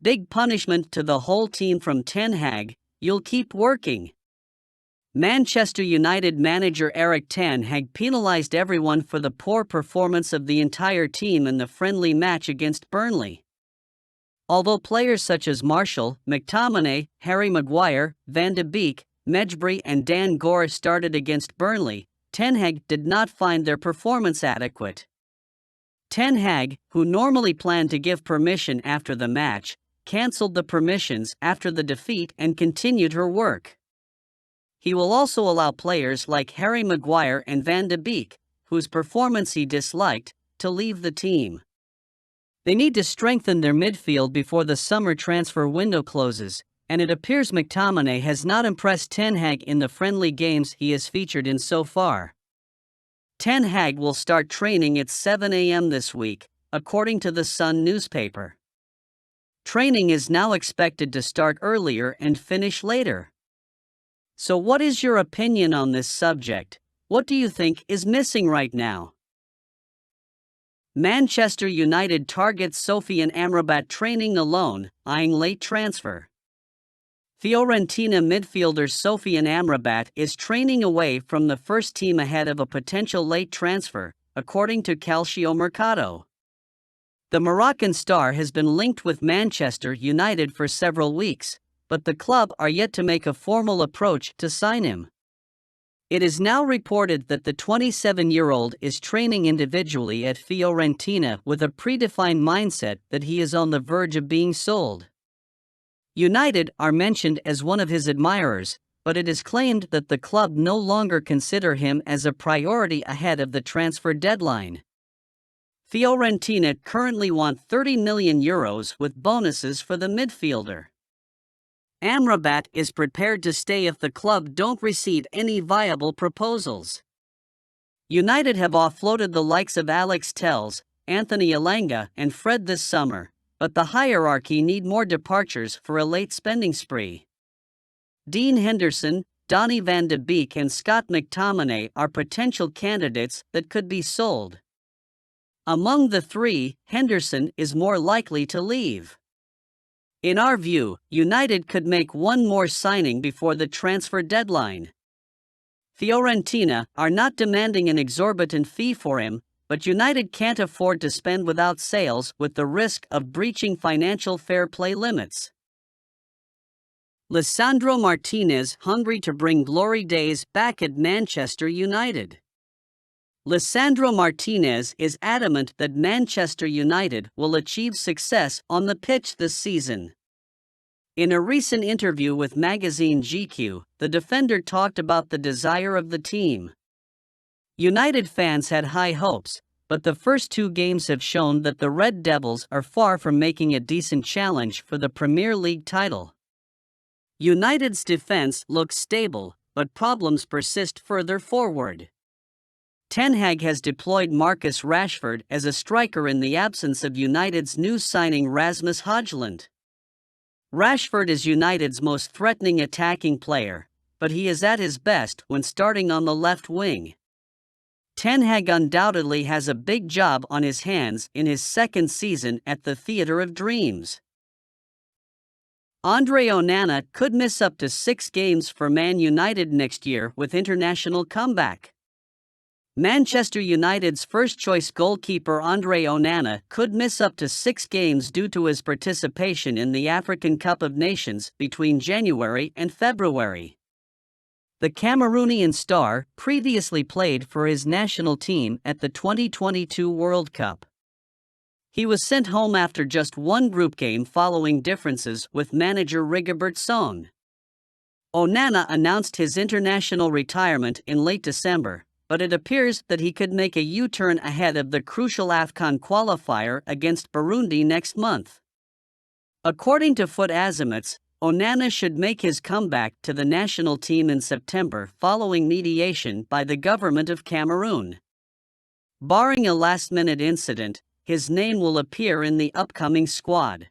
Big punishment to the whole team from Ten Hag, you'll keep working. Manchester United manager Ten Hag penalised everyone for the poor performance of the entire team in the friendly match against Burnley. Although players such as Martial, McTominay, Harry Maguire, Van de Beek, Mejbri and Dan Gore started against Burnley, Ten Hag did not find their performance adequate. Ten Hag, who normally planned to give permission after the match, cancelled the permissions after the defeat and continued her work. He will also allow players like Harry Maguire and Van de Beek, whose performance he disliked, to leave the team. They need to strengthen their midfield before the summer transfer window closes, and it appears McTominay has not impressed Ten Hag in the friendly games he has featured in so far. Ten Hag will start training at 7 a.m. this week, according to the Sun newspaper. Training is now expected to start earlier and finish later. So what is your opinion on this subject? What do you think is missing right now? Manchester United targets SOFYAN AMRABAT training alone, eyeing late transfer. Fiorentina midfielder SOFYAN AMRABAT is training away from the first team ahead of a potential late transfer, according to Calciomercato. The Moroccan star has been linked with Manchester United for several weeks, but the club are yet to make a formal approach to sign him. It is now reported that the 27-year-old is training individually at Fiorentina with a predefined mindset that he is on the verge of being sold. United are mentioned as one of his admirers, but it is claimed that the club no longer consider him as a priority ahead of the transfer deadline. Fiorentina currently want €30 million with bonuses for the midfielder. AMRABAT is prepared to stay if the club don't receive any viable proposals. United have offloaded the likes of Alex Telles, Anthony Elanga and Fred this summer, but the hierarchy need more departures for a late spending spree. Dean Henderson, Donny van de Beek and Scott McTominay are potential candidates that could be sold. Among the three, Henderson is more likely to leave. In our view, United could make one more signing before the transfer deadline. Fiorentina are not demanding an exorbitant fee for him, but United can't afford to spend without sales with the risk of breaching financial fair play limits. Lisandro Martinez hungry to bring glory days back at Manchester United. Lisandro Martinez is adamant that Manchester United will achieve success on the pitch this season. In a recent interview with magazine GQ, the defender talked about the desire of the team. United fans had high hopes, but the first two games have shown that the Red Devils are far from making a decent challenge for the Premier League title. United's defense looks stable, but problems persist further forward. Ten Hag has deployed Marcus Rashford as a striker in the absence of United's new signing Rasmus Højlund. Rashford is United's most threatening attacking player, but he is at his best when starting on the left wing. Ten Hag undoubtedly has a big job on his hands in his second season at the Theatre of Dreams. Andre Onana could miss up to 6 games for Man United next year with international comeback. Manchester United's first-choice goalkeeper Andre Onana could miss up to 6 games due to his participation in the African Cup of Nations between January and February. The Cameroonian star previously played for his national team at the 2022 World Cup. He was sent home after just one group game following differences with manager Rigobert Song. Onana announced his international retirement in late December, but it appears that he could make a U-turn ahead of the crucial AFCON qualifier against Burundi next month. According to Foot Azimuts, Onana should make his comeback to the national team in September following mediation by the government of Cameroon. Barring a last-minute incident, his name will appear in the upcoming squad.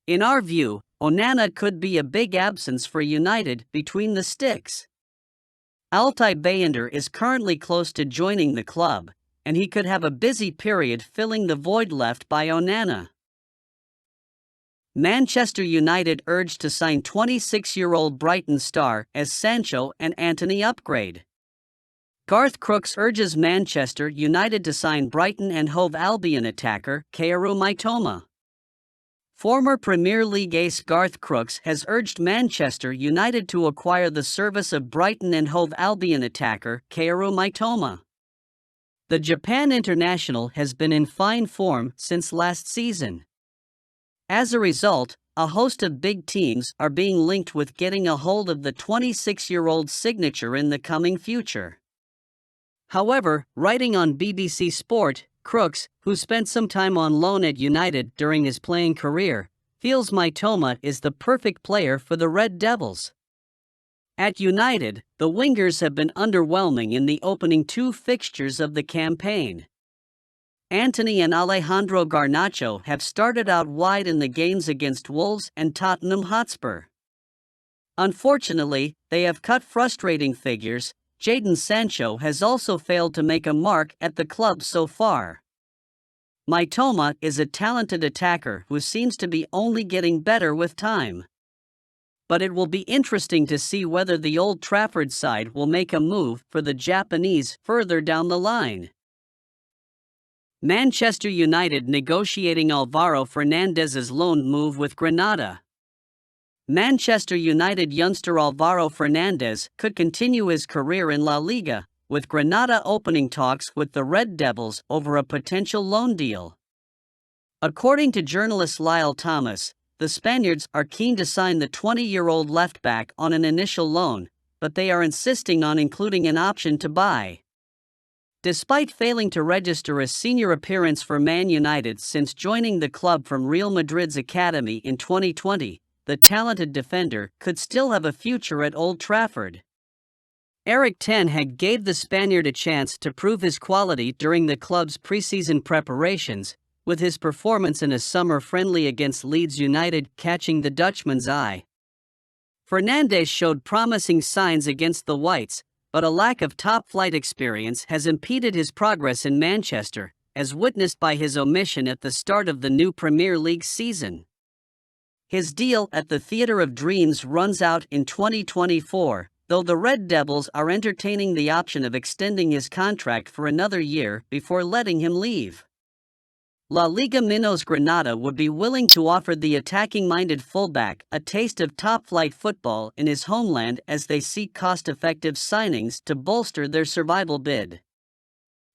In our view, Onana could be a big absence for United between the sticks. Altay Bayındır is currently close to joining the club, and he could have a busy period filling the void left by Onana. Manchester United urged to sign 26-year-old Brighton star as Sancho and Antony upgrade. Garth Crooks urges Manchester United to sign Brighton and Hove Albion attacker KAORU MITOMA. Former Premier League ace Garth Crooks has urged Manchester United to acquire the service of Brighton and Hove Albion attacker KAORU MITOMA. The Japan international has been in fine form since last season. As a result, a host of big teams are being linked with getting a hold of the 26-year-old's signature in the coming future. However, writing on BBC Sport, Crooks, who spent some time on loan at United during his playing career, feels MITOMA is the perfect player for the Red Devils. At United, the wingers have been underwhelming in the opening two fixtures of the campaign. Antony and Alejandro Garnacho have started out wide in the games against Wolves and Tottenham Hotspur. Unfortunately, they have cut frustrating figures. Jadon Sancho has also failed to make a mark at the club so far. MITOMA is a talented attacker who seems to be only getting better with time. But it will be interesting to see whether the Old Trafford side will make a move for the Japanese further down the line. Manchester United negotiating Alvaro Fernandez's loan move with Granada. Manchester United youngster Alvaro Fernandez could continue his career in La Liga, with Granada opening talks with the Red Devils over a potential loan deal. According to journalist Lyle Thomas, the Spaniards are keen to sign the 20-year-old left-back on an initial loan, but they are insisting on including an option to buy. Despite failing to register a senior appearance for Man United since joining the club from Real Madrid's academy in 2020, the talented defender could still have a future at Old Trafford. Ten Hag gave the Spaniard a chance to prove his quality during the club's preseason preparations, with his performance in a summer friendly against Leeds United catching the Dutchman's eye. Fernandez showed promising signs against the Whites, but a lack of top-flight experience has impeded his progress in Manchester, as witnessed by his omission at the start of the new Premier League season. His deal at the Theatre of Dreams runs out in 2024, though the Red Devils are entertaining the option of extending his contract for another year before letting him leave. La Liga Minos Granada would be willing to offer the attacking-minded fullback a taste of top-flight football in his homeland as they seek cost-effective signings to bolster their survival bid.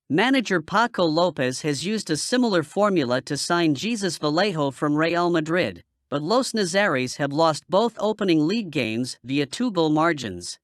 Manager Paco Lopez has used a similar formula to sign Jesus Vallejo from Real Madrid, but Los Nazares have lost both opening league games via 2-goal margins.